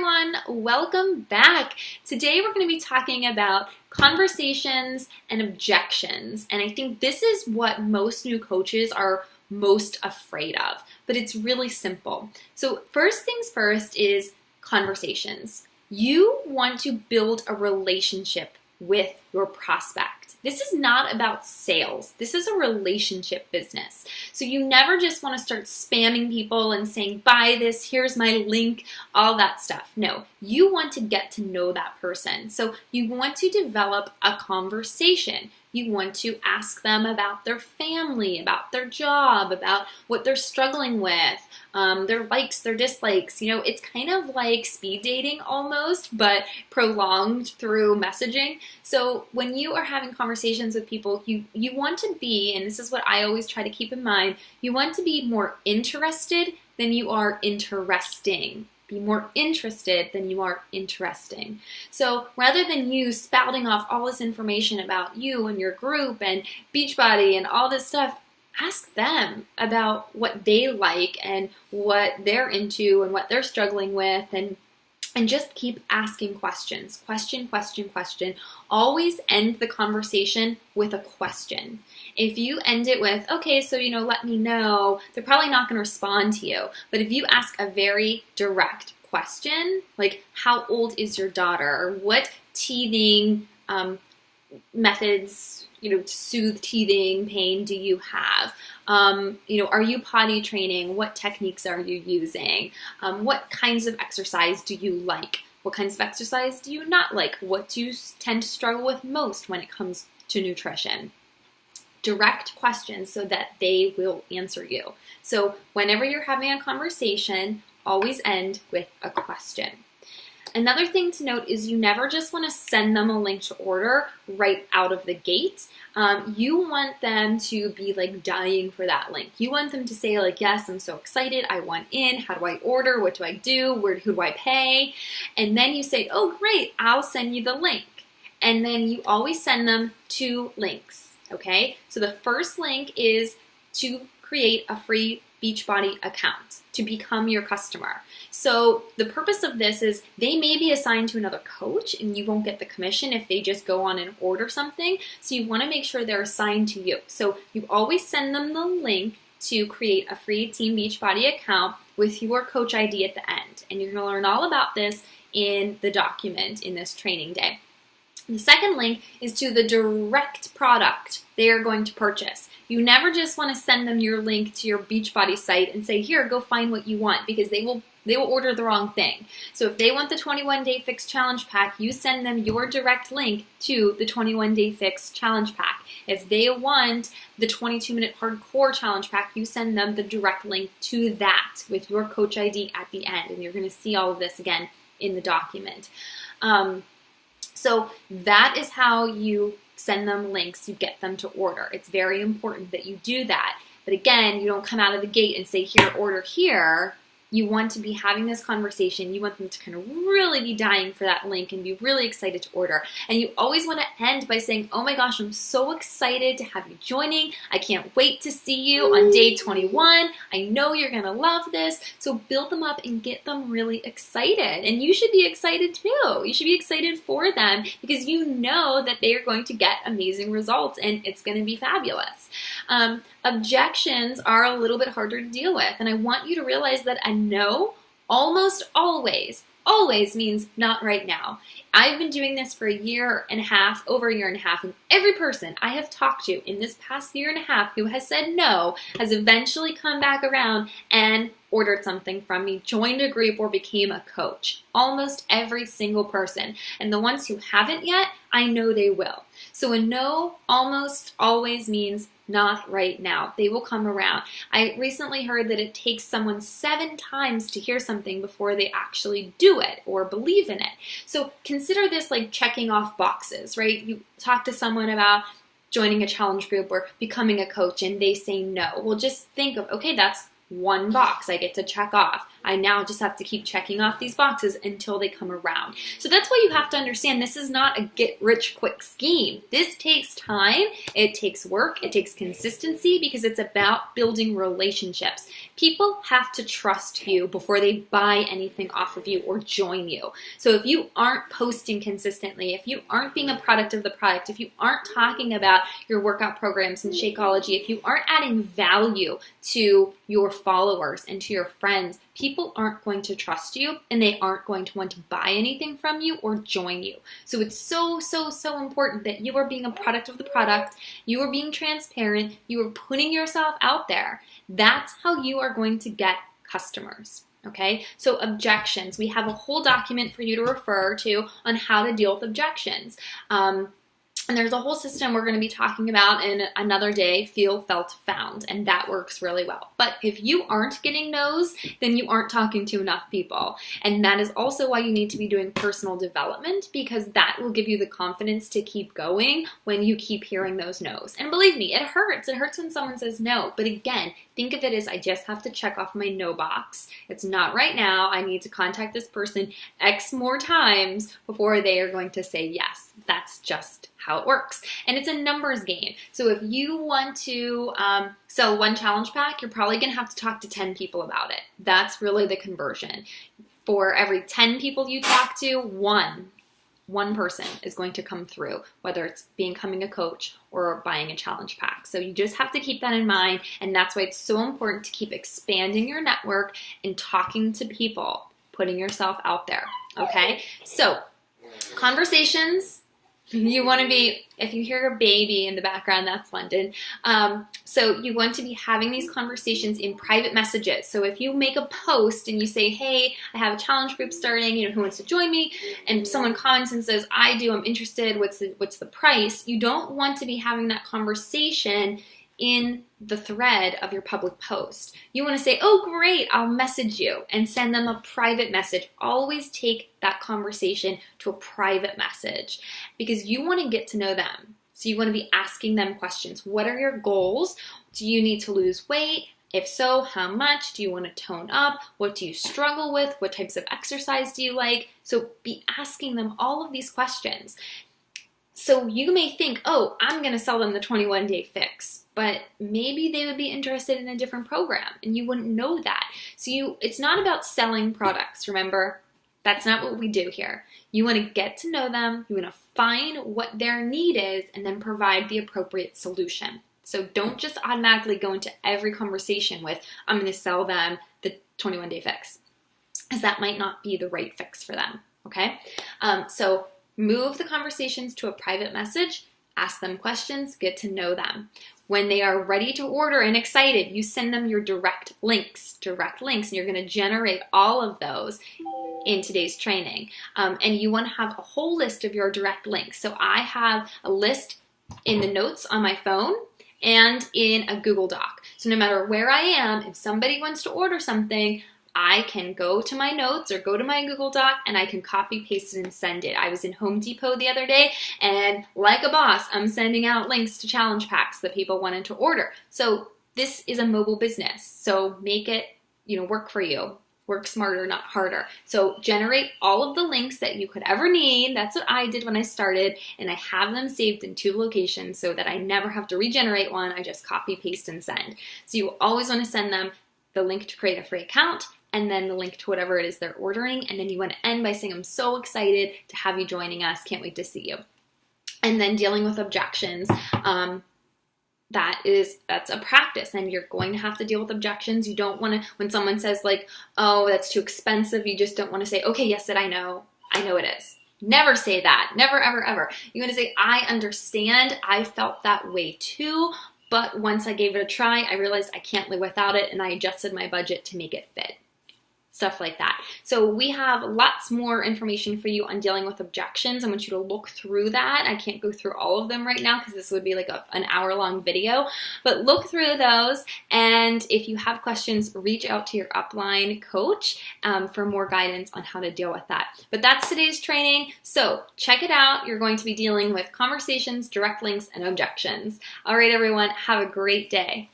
everyone, welcome back. Today we're going to be talking about conversations and objections, and I think this is what most new coaches are most afraid of, but it's really simple. So first things first is conversations. You want to build a relationship with your prospect. This is not about sales. This is a relationship business. So you never just want to start spamming people and saying, buy this, here's my link, all that stuff. No, you want to get to know that person. So you want to develop a conversation. You want to ask them about their family, about their job, about what they're struggling with, their likes, their dislikes. You know, it's kind of like speed dating almost, but prolonged through messaging. So when you are having conversations with people, you want to be, and this is what I always try to keep in mind, you want to be more interested than you are interesting. Be more interested than you are interesting. So rather than you spouting off all this information about you and your group and Beachbody and all this stuff, ask them about what they like and what they're into and what they're struggling with, and just keep asking questions. Question. Always end the conversation with a question. If you end it with, okay, so, let me know, they're probably not going to respond to you. But if you ask a very direct question, like, how old is your daughter? Or what teething methods, to soothe teething pain do you have? Are you potty training? What techniques are you using? What kinds of exercise do you like? What kinds of exercise do you not like? What do you tend to struggle with most when it comes to nutrition? Direct questions so that they will answer you. So whenever you're having a conversation, always end with a question. Another thing to note is you never just want to send them a link to order right out of the gate. You want them to be like dying for that link. You want them to say like, yes, I'm so excited. I want in. How do I order? What do I do? Who do I pay? And then you say, oh, great, I'll send you the link. And then you always send them 2 links, okay? So the first link is to create a free Beachbody account to become your customer. So the purpose of this is they may be assigned to another coach and you won't get the commission if they just go on and order something. So you want to make sure they're assigned to you. So you always send them the link to create a free Team Beachbody account with your coach ID at the end. And you're going to learn all about this in the document in this training day. The second link is to the direct product they are going to purchase. You never just want to send them your link to your Beachbody site and say, here, go find what you want, because they will order the wrong thing. So if they want the 21-Day Fix Challenge Pack, you send them your direct link to the 21-Day Fix Challenge Pack. If they want the 22-Minute Hardcore Challenge Pack, you send them the direct link to that with your coach ID at the end. And you're going to see all of this again in the document. So that is how you send them links, you get them to order. It's very important that you do that. But again, you don't come out of the gate and say, here, order here. You want to be having this conversation. You want them to kind of really be dying for that link and be really excited to order. And you always want to end by saying, oh my gosh, I'm so excited to have you joining. I can't wait to see you on day 21. I know you're going to love this. So build them up and get them really excited. And you should be excited too. You should be excited for them because you know that they are going to get amazing results and it's going to be fabulous. Objections are a little bit harder to deal with, and I want you to realize that a no almost always means not right now. I've been doing this for over a year and a half, and every person I have talked to in this past year and a half who has said no has eventually come back around and ordered something from me, joined a group, or became a coach. Almost every single person. And the ones who haven't yet, I know they will. So a no almost always means not right now. They will come around. I recently heard that it takes someone 7 times to hear something before they actually do it or believe in it. So consider this like checking off boxes, right? You talk to someone about joining a challenge group or becoming a coach and they say no. Well, just think of, okay, that's 1 box I get to check off. I now just have to keep checking off these boxes until they come around. So that's what you have to understand. This is not a get-rich-quick scheme. This takes time, it takes work, it takes consistency, because it's about building relationships. People have to trust you before they buy anything off of you or join you. So if you aren't posting consistently, if you aren't being a product of the product, if you aren't talking about your workout programs and Shakeology, if you aren't adding value to your followers and to your friends, people aren't going to trust you, and they aren't going to want to buy anything from you or join you. So it's so important that you are being a product of the product, you are being transparent, you are putting yourself out there. That's how you are going to get customers. Okay, so objections. We have a whole document for you to refer to on how to deal with objections. And there's a whole system we're going to be talking about in another day, feel, felt, found, and that works really well. But if you aren't getting no's, then you aren't talking to enough people. And that is also why you need to be doing personal development, because that will give you the confidence to keep going when you keep hearing those no's. And believe me, it hurts. It hurts when someone says no. But again, think of it as I just have to check off my no box. It's not right now. I need to contact this person X more times before they are going to say yes. That's just how it works. And it's a numbers game. So if you want to sell one challenge pack, you're probably going to have to talk to 10 people about it. That's really the conversion. For every 10 people you talk to, one person is going to come through, whether it's becoming a coach or buying a challenge pack. So you just have to keep that in mind. And that's why it's so important to keep expanding your network and talking to people, putting yourself out there. Okay. So conversations. You want to be, if you hear a baby in the background, that's London. So you want to be having these conversations in private messages. So if you make a post and you say, hey, I have a challenge group starting, who wants to join me? And someone comments and says, I do, I'm interested, what's the price? You don't want to be having that conversation in the thread of your public post. You want to say, oh, great, I'll message you, and send them a private message. Always take that conversation to a private message, because you want to get to know them. So you want to be asking them questions. What are your goals? Do you need to lose weight? If so, how much? Do you want to tone up? What do you struggle with? What types of exercise do you like? So be asking them all of these questions. So you may think, oh, I'm going to sell them the 21-day fix, but maybe they would be interested in a different program, and you wouldn't know that. So it's not about selling products, remember? That's not what we do here. You want to get to know them, you want to find what their need is, and then provide the appropriate solution. So don't just automatically go into every conversation with, I'm going to sell them the 21-day fix, because that might not be the right fix for them, okay? So move the conversations to a private message, ask them questions, get to know them. When they are ready to order and excited, you send them your direct links, and you're going to generate all of those in today's training. And you want to have a whole list of your direct links. So I have a list in the notes on my phone and in a Google Doc. So no matter where I am, if somebody wants to order something, I can go to my notes or go to my Google Doc and I can copy, paste it, and send it. I was in Home Depot the other day, and like a boss, I'm sending out links to challenge packs that people wanted to order. So this is a mobile business. So make it, work for you. Work smarter, not harder. So generate all of the links that you could ever need. That's what I did when I started, and I have them saved in 2 locations so that I never have to regenerate one. I just copy, paste, and send. So you always want to send them the link to create a free account, and then the link to whatever it is they're ordering. And then you want to end by saying, I'm so excited to have you joining us. Can't wait to see you. And then dealing with objections. That's a practice, and you're going to have to deal with objections. You don't want to, when someone says like, oh, that's too expensive, you just don't want to say, okay, yes, I know it is. Never say that. Never, ever, ever. You want to say, I understand. I felt that way too. But once I gave it a try, I realized I can't live without it, and I adjusted my budget to make it fit. Stuff like that. So we have lots more information for you on dealing with objections. I want you to look through that. I can't go through all of them right now because this would be like an hour-long video, but look through those. And if you have questions, reach out to your upline coach for more guidance on how to deal with that. But that's today's training. So check it out. You're going to be dealing with conversations, direct links, and objections. All right, everyone, have a great day.